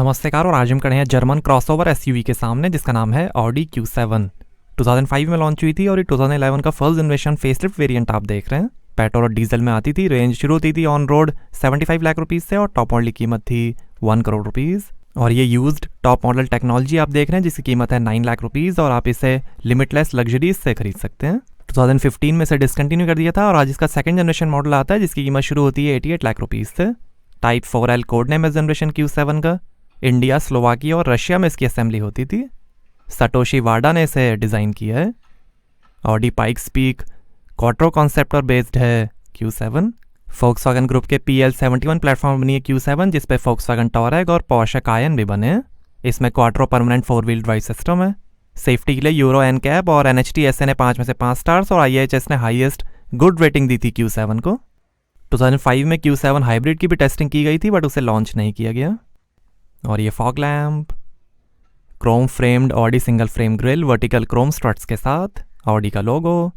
नमस्कार। और आज हम खड़े हैं जर्मन क्रॉसओवर एसयूवी के सामने जिसका नाम है ऑडी Q7। 2005 में लॉन्च हुई थी और ये 2011 का फर्स्ट जनरेशन फेसलिफ्ट वेरिएंट आप देख रहे हैं। पेट्रोल और डीजल में आती थी। रेंज शुरू होती थी ऑन रोड 75 लाख रुपीज़ से और टॉप मॉडल की कीमत थी 1 करोड़ रुपीज़। और ये यूज्ड टॉप मॉडल टेक्नोलॉजी आप देख रहे हैं जिसकी कीमत है 9 लाख रुपीज़ और आप इसे लिमिटलेस लग्जरीज से खरीद सकते हैं। 2015 में इसे डिसकंटिन्यू कर दिया था और आज इसका सेकंड जनरेशन मॉडल आता है जिसकी कीमत शुरू होती है 88 लाख रुपीज़ से। टाइप 4L कोड नेम है जनरेशन Q7 का। इंडिया, स्लोवाकिया और रशिया में इसकी असेंबली होती थी। सटोशी वाडा ने इसे डिज़ाइन किया है। Audi Pikes peak quattro concept पर बेस्ड है Q7। फोक्सवैगन ग्रुप के PL71 प्लेटफॉर्म बनी है Q7 जिस पे फोक्सवैगन टॉरग और पोर्शे कायन भी बने हैं। इसमें quattro permanent 4 wheel drive system है। सेफ्टी के लिए यूरो NCAP और NHTSA ने 5 में से 5 स्टार्स और IIHS ने हाईएस्ट गुड रेटिंग दी थी Q7 को। 2005 में Q7 हाइब्रिड की भी टेस्टिंग की गई थी बट उसे लॉन्च नहीं किया गया। और ये fog lamp, chrome framed Audi single frame grille vertical chrome struts के साथ, ऑडी का लोगो,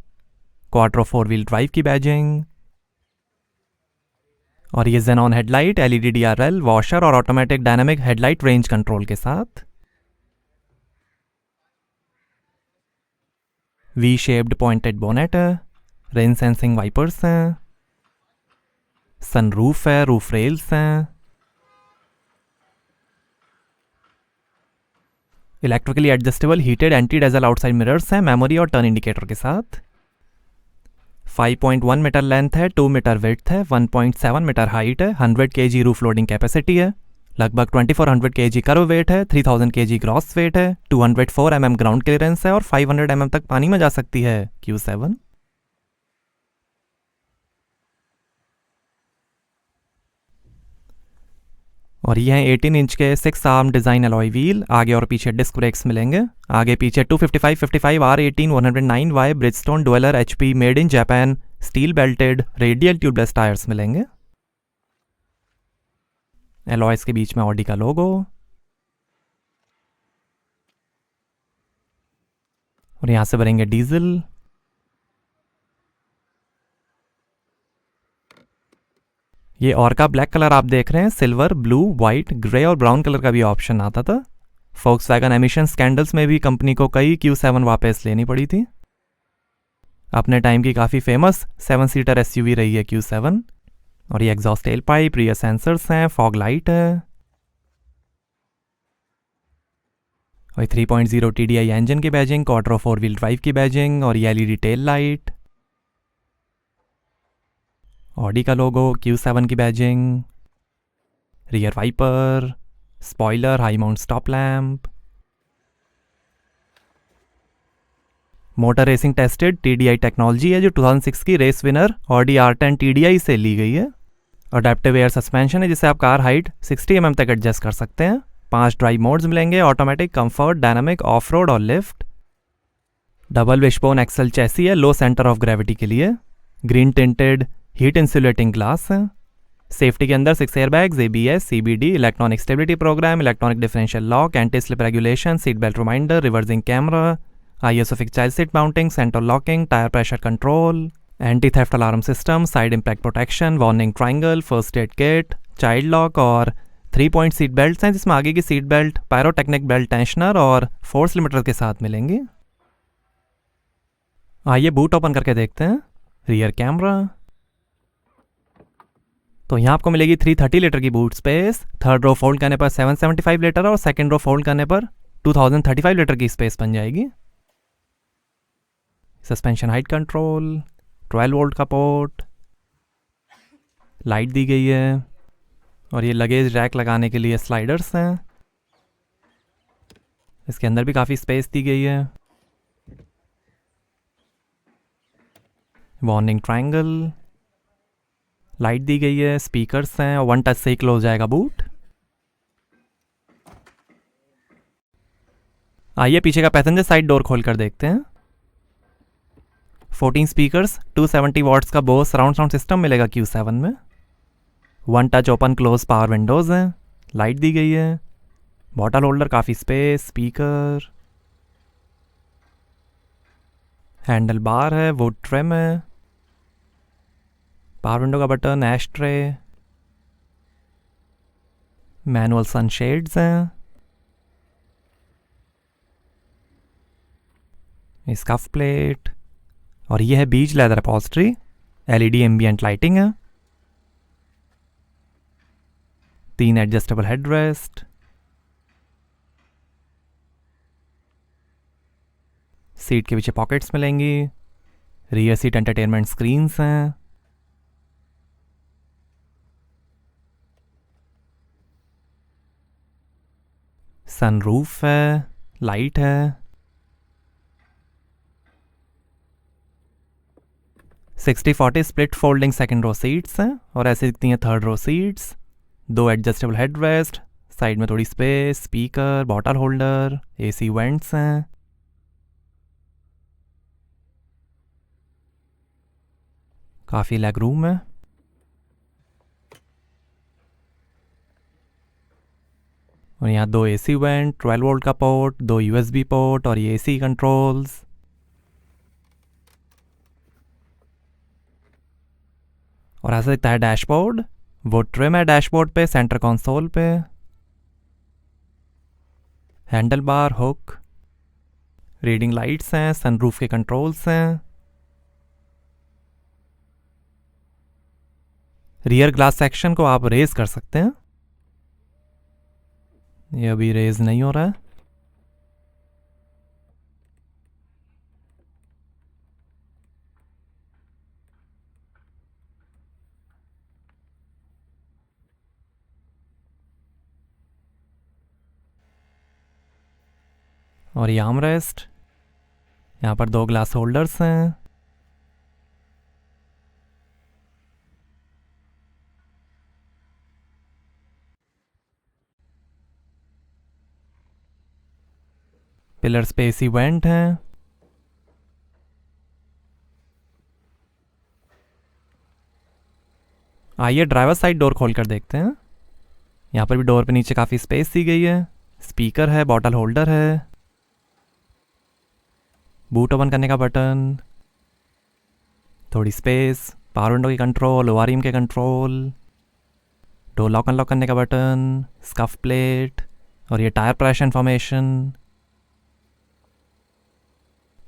क्वाट्रो 4 व्हील ड्राइव की बैजिंग। और ये xenon headlight, LED DRL, washer और automatic dynamic headlight range control के साथ। वी शेप्ड पॉइंटेड बोनेट है। रेन सेंसिंग वाइपर्स हैं। सनरूफ है, रूफ रेल्स हैं। Electrically adjustable heated anti dazzle outside mirrors हैं मेमोरी और टर्न इंडिकेटर के साथ। 5.1 मीटर लेंथ है, 2 मीटर विड्थ है, 1.7 मीटर हाइट है, 100 kg रूफ लोडिंग कैपेसिटी है, लगभग 2400 kg कर्व वेट है, 3000 kg ग्रॉस वेट है, 204 mm ग्राउंड क्लियरेंस है और 500 mm तक पानी में जा सकती है Q7। और ये हैं 18 इंच के 6 आर्म डिज़ाइन अलॉय व्हील। आगे और पीछे डिस्क ब्रेक्स मिलेंगे। आगे पीछे 255/55 R18 109Y Bridgestone डुएलर HP made in Japan steel belted radial tubeless tyres मिलेंगे। अलॉयस के बीच में ऑडी का लोगो। और यहाँ से भरेंगे डीजल। ये और का ब्लैक कलर आप देख रहे हैं। सिल्वर, ब्लू, वाइट, ग्रे और ब्राउन कलर का भी ऑप्शन आता था। फोक्सवैगन एमिशन स्कैंडल्स में भी कंपनी को कई Q7 वापस लेनी पड़ी थी। अपने टाइम की काफ़ी फेमस 7 सीटर SUV रही है Q7। और ये exhaust tell pipe, rear sensors हैं, फॉग लाइट है और 3.0 TDI इंजन की बैजिंग, क्वाट्रो 4 व्हील ड्राइव की बैजिंग और ये LED टेल लाइट, ऑडी का लोगो, Q7 की badging, rear wiper, spoiler, high mount stop lamp. Motor racing tested TDI technology है जो 2006 की race winner Audi R10 TDI से ली गई है। अडेप्टिव एयर सस्पेंशन है जिससे आप कार हाइट 60 mm तक एडजस्ट कर सकते हैं। 5 ड्राइव मोड्स मिलेंगे, automatic, comfort, dynamic, off road और lift. Double wishbone axle chassis है लो सेंटर ऑफ ग्रेविटी के लिए। Green tinted heat insulating glass है। सेफ्टी के अंदर 6 airbags, ABS, CBD, electronic stability programme, electronic differential lock, anti slip regulation, seat belt reminder, reversing camera, ISOFIX child seat mounting, centre locking, tyre pressure control, anti theft alarm system, side impact protection, warning triangle, first aid kit, child lock और 3 point seat belt हैं जिसमें आगे की seat belt pyrotechnic belt tensioner और force limiter के साथ मिलेंगी। आइए बूट ओपन करके देखते हैं। Rear camera. तो यहाँ आपको मिलेगी 330 लीटर की boot space. Third row fold करने पर 775 लीटर और सेकंड रो फोल्ड करने पर 2035 लीटर की स्पेस बन जाएगी। सस्पेंशन हाइट कंट्रोल, 12 वोल्ट का पोर्ट, लाइट दी गई है और ये लगेज रैक लगाने के लिए स्लाइडर्स हैं। इसके अंदर भी काफ़ी स्पेस दी गई है। वार्निंग ट्रायंगल, लाइट दी गई है, स्पीकर्स हैं और 1 टच से ही क्लोज जाएगा बूट। आइए पीछे का पैसेंजर साइड डोर खोल कर देखते हैं। 14 स्पीकर्स, 270 वॉट्स का बोस सराउंड साउंड सिस्टम मिलेगा Q7 में। 1 touch open close power windows हैं। लाइट दी गई है। बॉटल होल्डर, काफ़ी स्पेस, स्पीकर, हैंडल बार है, वुड ट्रिम है, पावर विंडो का button, ash tray, manual sunshades हैं, स्कफ प्लेट, और ये है beige leather upholstery, LED ambient lighting है, 3 एडजस्टेबल हेडरेस्ट, सीट के पीछे पॉकेट्स मिलेंगी, रियर सीट एंटरटेनमेंट स्क्रीन्स हैं, सनरूफ है, लाइट है, 60-40 split folding second row seats हैं और ऐसे दिखती हैं third row seats, 2 adjustable headrest, side में थोड़ी space, speaker, bottle holder, AC vents हैं, काफ़ी लेग रूम है, और यहाँ 2 एसी वेंट, 12 वोल्ट का पोर्ट, 2 यूएसबी पोर्ट और ये एसी कंट्रोल्स, और ऐसा दिखता है डैशबोर्ड, वो ट्रिम है डैशबोर्ड पे, सेंटर कंसोल पे, handle bar, hook, reading lights हैं, सनरूफ के कंट्रोल्स हैं, रियर ग्लास सेक्शन को आप रेज कर सकते हैं, ये अभी रेज नहीं हो रहा है, और ये आर्मरेस्ट, यहाँ पर 2 ग्लास होल्डर्स हैं, पिलर्स पे एसी वेंट हैं, आइए ड्राइवर साइड डोर खोल कर देखते हैं। यहाँ पर भी डोर पे नीचे काफ़ी स्पेस दी गई है, स्पीकर है, बॉटल होल्डर है, बूट ओपन करने का बटन, थोड़ी स्पेस, पावर विंडो की कंट्रोल, ओआरएम के कंट्रोल, डोर लॉक अनलॉक करने का बटन, स्कफ प्लेट, और ये tyre pressure information,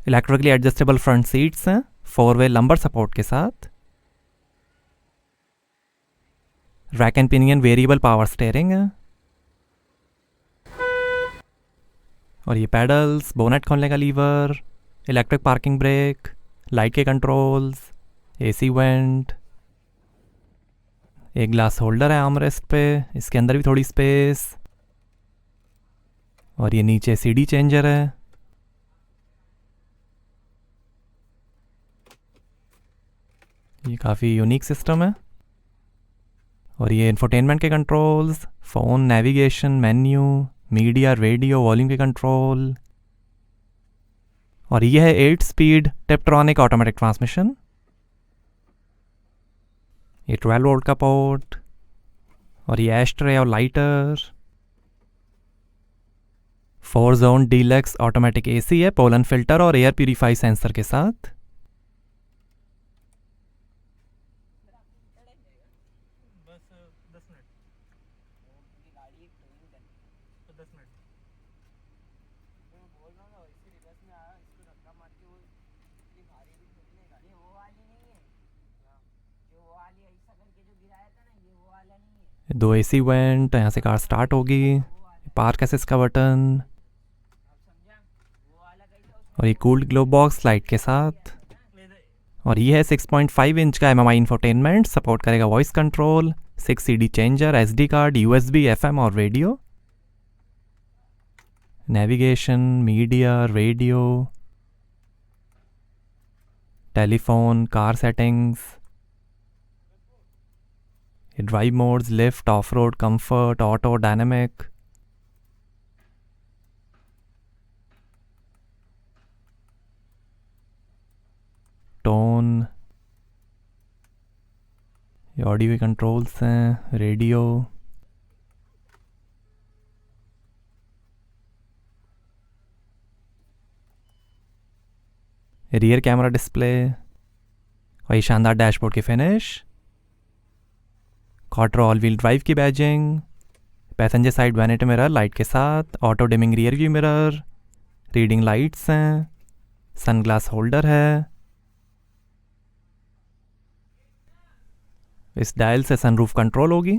electrically adjustable front seats हैं 4-वे लंबर सपोर्ट के साथ, rack and pinion variable power steering है, और ये पैडल्स, बोनेट खोलने का lever, electric parking brake, light के कंट्रोल्स, एसी वेंट, एक ग्लास होल्डर है आर्मरेस्ट पे, इसके अंदर भी थोड़ी स्पेस, और ये नीचे सीडी चेंजर है, ये काफ़ी यूनिक सिस्टम है, और ये इंफोटेनमेंट के controls, phone, navigation, menu, media, radio, volume के कंट्रोल, और ये है 8 स्पीड टेप्ट्रॉनिक ऑटोमेटिक ट्रांसमिशन, ये 12 वोल्ट का पोर्ट, और ये एस्ट्रे और lighter, 4 zone deluxe automatic AC है, पोलन फिल्टर और एयर प्यूरीफाई सेंसर के साथ, दो एसी वेंट, यहाँ से कार स्टार्ट होगी, पार्क असिस्ट का बटन, और ये कूल्ड ग्लो बॉक्स लाइट के साथ, और ये है 6.5 इंच का एमएमआई इंफोटेनमेंट, सपोर्ट करेगा voice control, 6 CD changer, SD card, USB, FM और radio, navigation, media, radio, telephone, car settings, drive modes, lift, off road, comfort, auto, dynamic, tone, ये audio के कंट्रोल्स हैं, रेडियो, रियर कैमरा डिस्प्ले, और ये शानदार dashboard की finish, quarter all wheel drive की badging, passenger side vanity mirror light के साथ, auto dimming rear view mirror, reading lights हैं, सनग्लास होल्डर है। इस डायल से सनरूफ कंट्रोल होगी।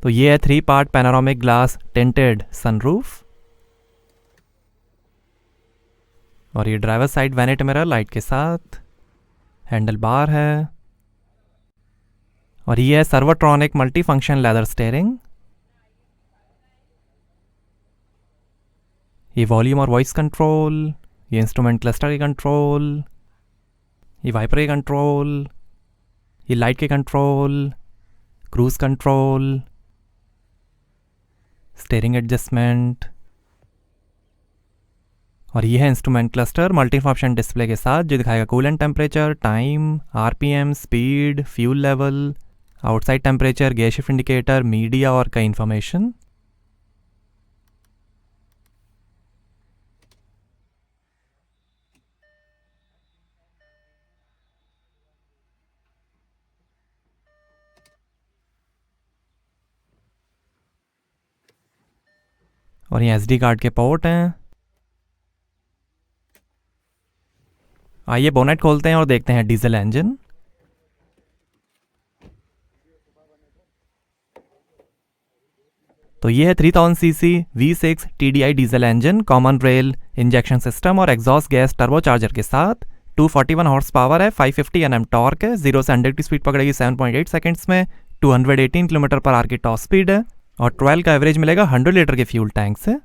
तो ये है 3 part panoramic glass tinted sunroof. और ये driver side vanity mirror light के साथ, हैंडल बार है। और ये है सर्वोट्रॉनिक मल्टी फंक्शन लेदर स्टीयरिंग। ये वॉल्यूम और वॉइस कंट्रोल, ये इंस्ट्रूमेंट क्लस्टर के कंट्रोल, ये वाइपर के कंट्रोल, ये लाइट के control, cruise control, steering adjustment. और ये है instrument cluster multi function display के साथ, जो दिखाएगा coolant temperature, time, RPM, speed, fuel level, outside temperature, gear shift indicator, media और कई इन्फॉर्मेशन। और ये SD कार्ड के पोर्ट हैं। आइए बोनेट खोलते हैं और देखते हैं डीजल इंजन। तो ये है 3000 CC V6 TDI diesel engine, common rail injection system और एग्जॉस्ट गैस टर्बो चार्जर के साथ। 241 हॉर्स पावर है, 550 Nm टॉर्क है, 0 से 100 की स्पीड पकड़ेगी 7.8 सेकंड्स में, 218 किलोमीटर पर आवर की टॉप स्पीड है और 12 का एवरेज मिलेगा 100 लीटर के फ्यूल टैंक से।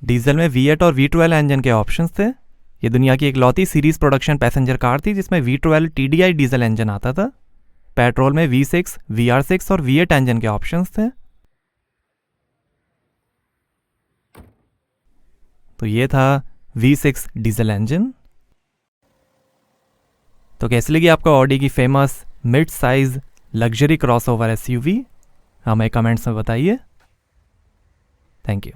डीजल में V8 और V12 इंजन के ऑप्शंस थे। ये दुनिया की इकलौती सीरीज प्रोडक्शन पैसेंजर कार थी जिसमें V12 TDI डीजल इंजन आता था। पेट्रोल में V6, VR6 और V8 इंजन के ऑप्शंस थे। तो ये था V6 डीजल इंजन। तो कैसी लगी आपको ऑडी की famous mid size luxury crossover SUV? हमें कमेंट्स में बताइए। Thank you.